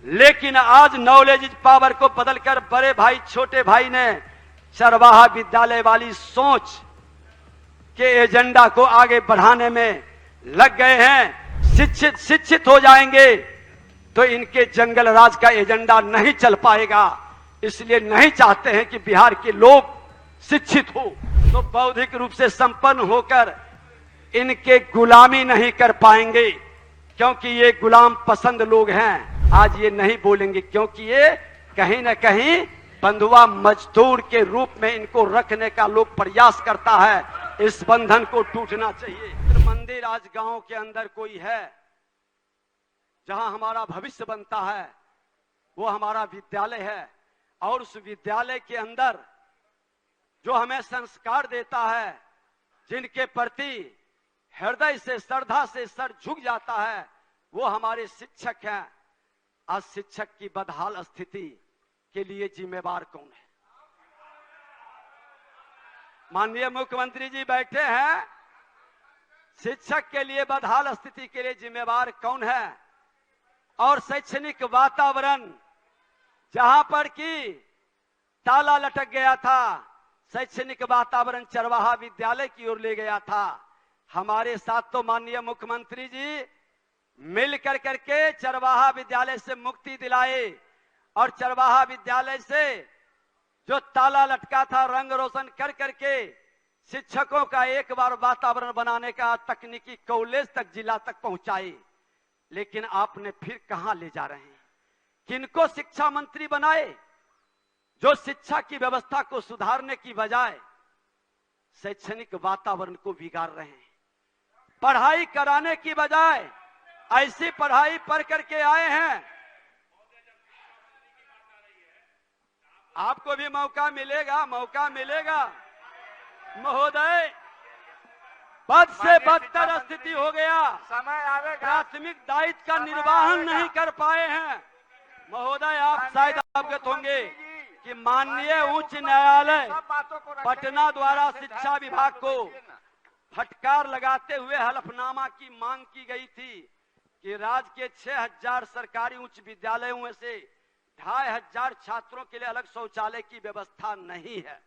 लेकिन आज knowledge is power को बदलकर बड़े भाई छोटे भाई ने चरवाहा विद्यालय वाली सोच के एजेंडा को आगे बढ़ाने में लग गए हैं। शिक्षित हो जाएंगे तो इनके जंगल राज का एजेंडा नहीं चल पाएगा, इसलिए नहीं चाहते हैं कि बिहार के लोग शिक्षित हो, तो बौद्धिक रूप से संपन्न होकर इनके गुलामी नहीं कर पाएंगे, क्योंकि ये गुलाम पसंद लोग हैं। आज ये नहीं बोलेंगे क्योंकि ये कहीं न कहीं बंधुआ मजदूर के रूप में इनको रखने का लोग प्रयास करता है। इस बंधन को टूटना चाहिए। मंदिर आज गांव के अंदर कोई है जहां हमारा भविष्य बनता है, वो हमारा विद्यालय है। और उस विद्यालय के अंदर जो हमें संस्कार देता है, जिनके प्रति हृदय से श्रद्धा से सर झुक जाता है, वो हमारे शिक्षक हैं। आज शिक्षक की बदहाल स्थिति के लिए जिम्मेवार कौन है? माननीय मुख्यमंत्री जी बैठे हैं। शिक्षक के लिए बदहाल स्थिति के लिए जिम्मेवार कौन है? और शैक्षणिक वातावरण जहां पर कि ताला लटक गया था, शैक्षणिक वातावरण चरवाहा विद्यालय की ओर ले गया था। हमारे साथ तो माननीय मुख्यमंत्री जी मिल करके चरवाहा विद्यालय से मुक्ति दिलाए और चरवाहा विद्यालय से जो ताला लटका था रंग रोशन कर करके शिक्षकों का एक बार वातावरण बनाने का तकनीकी कॉलेज तक जिला तक पहुंचाए। लेकिन आपने फिर कहां ले जा रहे हैं? किनको शिक्षा मंत्री बनाए जो शिक्षा की व्यवस्था को सुधारने की बजाय शैक्षणिक वातावरण को बिगाड़ रहे हैं। पढ़ाई कराने की बजाय ऐसी पढ़ाई पढ़ करके आए हैं। आपको भी मौका मिलेगा महोदय। बद से बदतर स्थिति हो गया, समय आवेगा। प्राथमिक दायित्व का निर्वहन नहीं कर पाए हैं महोदय। आप शायद अवगत होंगे कि माननीय उच्च न्यायालय पटना द्वारा शिक्षा विभाग को फटकार लगाते हुए हलफनामा की मांग की गई थी कि राज्य के 6000 सरकारी उच्च विद्यालयों में से 2500 छात्रों के लिए अलग शौचालय की व्यवस्था नहीं है,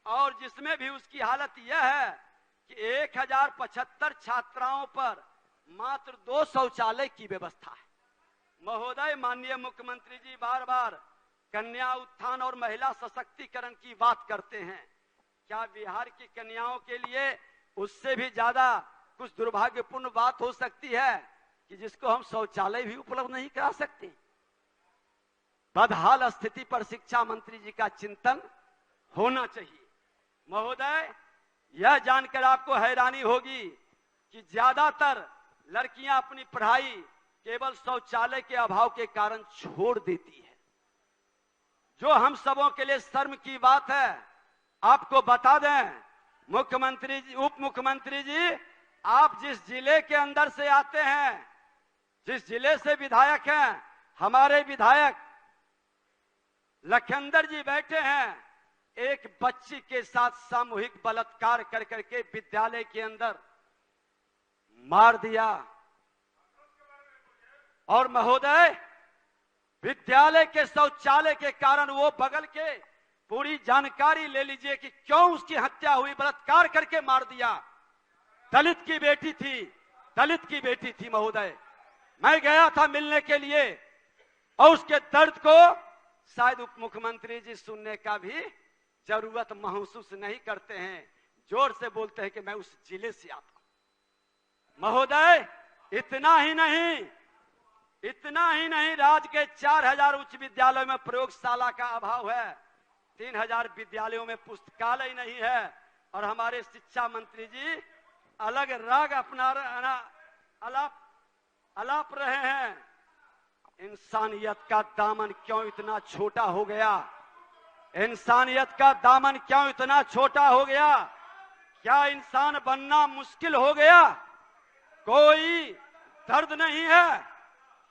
और जिसमें भी उसकी हालत यह है कि 1075 छात्राओं पर मात्र 2 शौचालय की व्यवस्था है। महोदय, माननीय मुख्यमंत्री जी बार बार कन्या उत्थान और महिला सशक्तिकरण की बात करते हैं। क्या बिहार की कन्याओं के लिए उससे भी ज्यादा कुछ दुर्भाग्यपूर्ण बात हो सकती है कि जिसको हम शौचालय भी उपलब्ध नहीं करा सकते? बदहाल स्थिति पर शिक्षा मंत्री जी का चिंतन होना चाहिए। महोदय, यह जानकर आपको हैरानी होगी कि ज्यादातर लड़कियां अपनी पढ़ाई केवल शौचालय के अभाव के कारण छोड़ देती है, जो हम सबों के लिए शर्म की बात है। आपको बता दें मुख्यमंत्री जी, उप मुख्यमंत्री जी, आप जिस जिले के अंदर से आते हैं, जिस जिले से विधायक हैं, हमारे विधायक लखनदर जी बैठे हैं, एक बच्ची के साथ सामूहिक बलात्कार कर करके विद्यालय के अंदर मार दिया। और महोदय, विद्यालय के शौचालय के कारण वो बगल के पूरी जानकारी ले लीजिए कि क्यों उसकी हत्या हुई। बलात्कार करके मार दिया। दलित की बेटी थी महोदय। मैं गया था मिलने के लिए और उसके दर्द को शायद उप मुख्यमंत्री जी सुनने का भी जरूरत महसूस नहीं करते हैं। जोर से बोलते हैं कि मैं उस जिले से आता हूं। महोदय, इतना ही नहीं, राज्य के 4000 उच्च विद्यालयों में प्रयोगशाला का अभाव है, 3000 विद्यालयों में पुस्तकालय नहीं है, और हमारे शिक्षा मंत्री जी अलग राग अपना अलाप रहे हैं। इंसानियत का दामन क्यों इतना छोटा हो गया? इंसानियत का दामन क्यों इतना छोटा हो गया? क्या इंसान बनना मुश्किल हो गया? कोई दर्द नहीं है।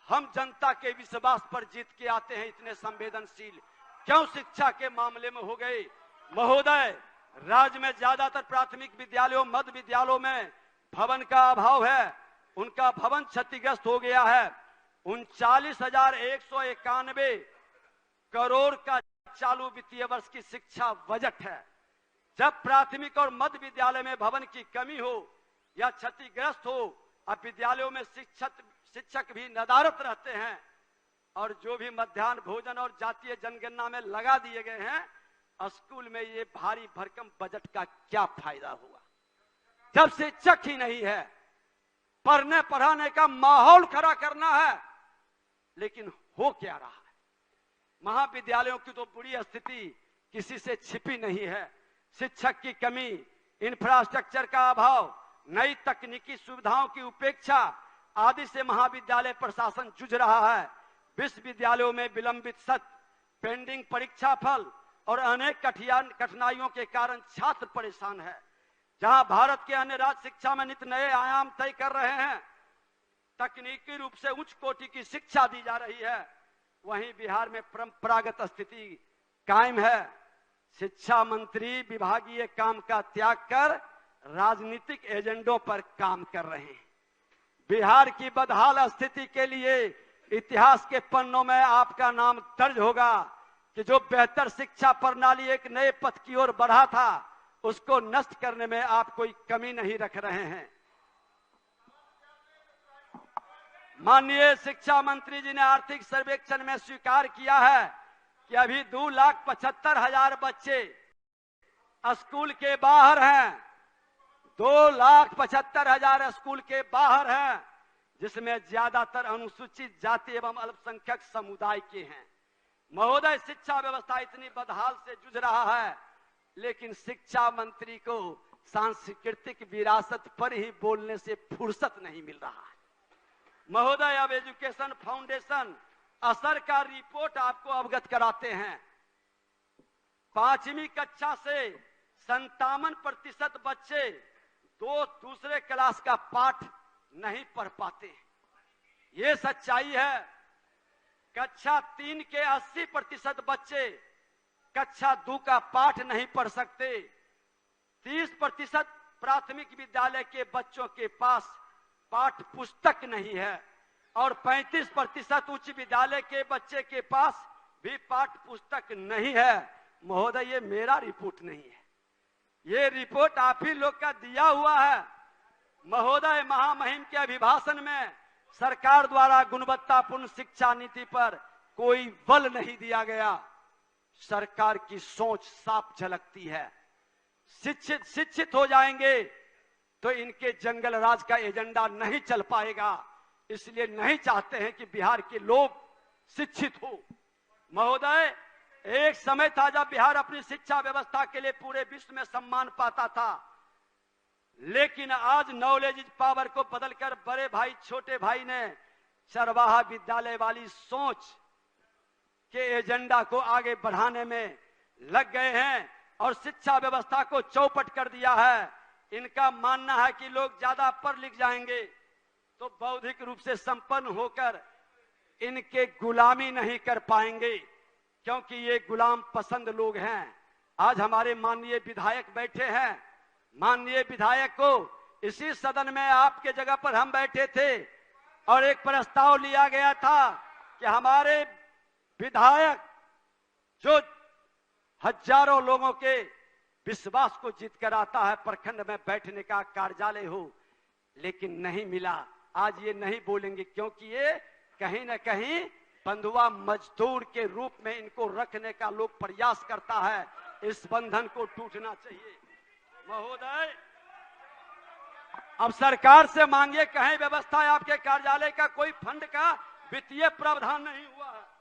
हम जनता के विश्वास पर जीत के आते हैं। इतने संवेदनशील क्यों शिक्षा के मामले में हो गए? महोदय, राज्य में ज्यादातर प्राथमिक विद्यालयों, मध्य विद्यालयों में भवन का अभाव है। उनका भवन क्षतिग्रस्त हो गया है। 39,191 करोड़ का चालू वित्तीय वर्ष की शिक्षा बजट है। जब प्राथमिक और मध्य विद्यालय में भवन की कमी हो या क्षतिग्रस्त हो, अब विद्यालयों में शिक्षक भी नदारत रहते हैं और जो भी मध्याह्न भोजन और जातीय जनगणना में लगा दिए गए हैं, स्कूल में ये भारी भरकम बजट का क्या फायदा हुआ जब शिक्षक ही नहीं है। पढ़ने पढ़ाने का माहौल खड़ा करना है, लेकिन हो क्या रहा है। महाविद्यालयों की तो बुरी स्थिति किसी से छिपी नहीं है। शिक्षक की कमी, इंफ्रास्ट्रक्चर का अभाव, नई तकनीकी सुविधाओं की उपेक्षा आदि से महाविद्यालय प्रशासन जूझ रहा है। विश्वविद्यालयों में विलंबित सत्र, पेंडिंग परीक्षा फल और अनेक कठिनाइयों के कारण छात्र परेशान है। जहां भारत के अन्य राज्य शिक्षा में नित नए आयाम तय कर रहे हैं, तकनीकी रूप से उच्च कोटि की शिक्षा दी जा रही है, वहीं बिहार में परंपरागत स्थिति कायम है। शिक्षा मंत्री विभागीय काम का त्याग कर राजनीतिक एजेंडों पर काम कर रहे हैं। बिहार की बदहाल स्थिति के लिए इतिहास के पन्नों में आपका नाम दर्ज होगा कि जो बेहतर शिक्षा प्रणाली एक नए पथ की ओर बढ़ा था, उसको नष्ट करने में आप कोई कमी नहीं रख रहे हैं। माननीय शिक्षा मंत्री जी ने आर्थिक सर्वेक्षण में स्वीकार किया है कि अभी 2,75,000 बच्चे स्कूल के बाहर हैं। 2,75,000 स्कूल के बाहर हैं, जिसमें ज्यादातर अनुसूचित जाति एवं अल्पसंख्यक समुदाय के हैं। महोदय, शिक्षा व्यवस्था इतनी बदहाल से जूझ रहा है, लेकिन शिक्षा मंत्री को सांस्कृतिक विरासत पर ही बोलने से फुर्सत नहीं मिल रहा है। महोदय, अब एजुकेशन फाउंडेशन असर का रिपोर्ट आपको अवगत कराते हैं। 5वीं कक्षा से 57% बच्चे दूसरे क्लास का पाठ नहीं पढ़ पाते। ये सच्चाई है। कक्षा 3 के 80% बच्चे कक्षा 2 का पाठ नहीं पढ़ सकते। 30% प्राथमिक विद्यालय के बच्चों के पास पाठ पुस्तक नहीं है और 35% उच्च विद्यालय के बच्चे के पास भी पाठ पुस्तक नहीं है। महोदय, ये मेरा रिपोर्ट नहीं है, ये रिपोर्ट आप ही लोग का दिया हुआ है। महोदय, महामहिम के अभिभाषण में सरकार द्वारा गुणवत्तापूर्ण शिक्षा नीति पर कोई बल नहीं दिया गया। सरकार की सोच साफ झलकती है। शिक्षित हो जाएंगे तो इनके जंगल राज का एजेंडा नहीं चल पाएगा। इसलिए नहीं चाहते हैं कि बिहार के लोग शिक्षित हो। महोदय, एक समय था जब बिहार अपनी शिक्षा व्यवस्था के लिए पूरे विश्व में सम्मान पाता था, लेकिन आज नॉलेज इज पावर को बदलकर बड़े भाई छोटे भाई ने चरवाहा विद्यालय वाली सोच के एजेंडा को आगे बढ़ाने में लग गए हैं और शिक्षा व्यवस्था को चौपट कर दिया है। इनका मानना है कि लोग ज्यादा पढ़ लिख जाएंगे तो बौद्धिक रूप से संपन्न होकर इनके गुलामी नहीं कर पाएंगे, क्योंकि ये गुलाम पसंद लोग हैं। आज हमारे माननीय विधायक बैठे हैं। माननीय विधायक को इसी सदन में आपके जगह पर हम बैठे थे और एक प्रस्ताव लिया गया था कि हमारे विधायक जो हजारों लोगों के विश्वास को जीत कर आता है, प्रखंड में बैठने का कार्यालय हो, लेकिन नहीं मिला। आज ये नहीं बोलेंगे, क्योंकि ये कहीं न कहीं बंधुआ मजदूर के रूप में इनको रखने का लोग प्रयास करता है। इस बंधन को टूटना चाहिए। महोदय, अब सरकार से मांगिए, कहीं व्यवस्था आपके कार्यालय का कोई फंड का वित्तीय प्रावधान नहीं हुआ है।